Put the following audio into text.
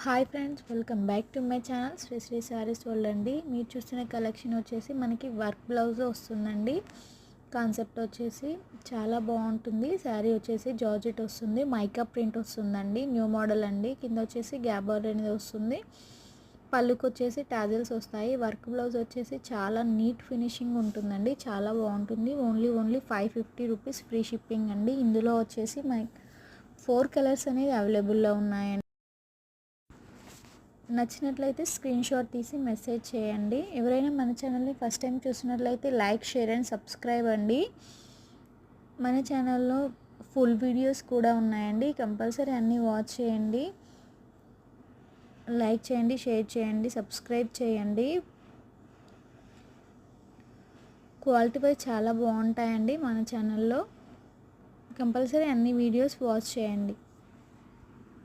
Hi friends, welcome back to my channel Sri Sri sarees world అండి. మీరు చూస్తున్న కలెక్షన్ వచ్చేసి మనకి వర్క్ బ్లౌజ్ వస్తుందండి. కాన్సెప్ట్ వచ్చేసి చాలా బాగుంటుంది. శారీ వచ్చేసి జార్జెట్ వస్తుంది, మైకా ప్రింట్ వస్తుందండి, న్యూ మోడల్ అండి. కింద వచ్చేసి గ్యాప్ బార్డర్ అనేది వస్తుంది. పళ్ళుకి వచ్చేసి టాజిల్స్ వస్తాయి. వర్క్ బ్లౌజ్ వచ్చేసి చాలా నీట్ ఫినిషింగ్ ఉంటుందండి, చాలా బాగుంటుంది. ఓన్లీ 550 రూపీస్ ఫ్రీ షిప్పింగ్ అండి. ఇందులో వచ్చేసి మనకి 4 కలర్స్ అనేది అవైలబుల్లో ఉన్నాయండి. నచ్చినట్లయితే స్క్రీన్ షాట్ తీసి మెసేజ్ చేయండి. ఎవరైనా మన ఛానల్ని ఫస్ట్ టైం చూసినట్లయితే లైక్, షేర్ అండ్ సబ్స్క్రైబ్ అండి. మన ఛానల్లో ఫుల్ వీడియోస్ కూడా ఉన్నాయండి, కంపల్సరీ అన్నీ వాచ్ చేయండి. లైక్ చేయండి, షేర్ చేయండి, సబ్స్క్రైబ్ చేయండి. క్వాలిటీ వైజ్ చాలా బాగుంటాయండి మన ఛానల్లో. కంపల్సరీ అన్ని వీడియోస్ వాచ్ చేయండి.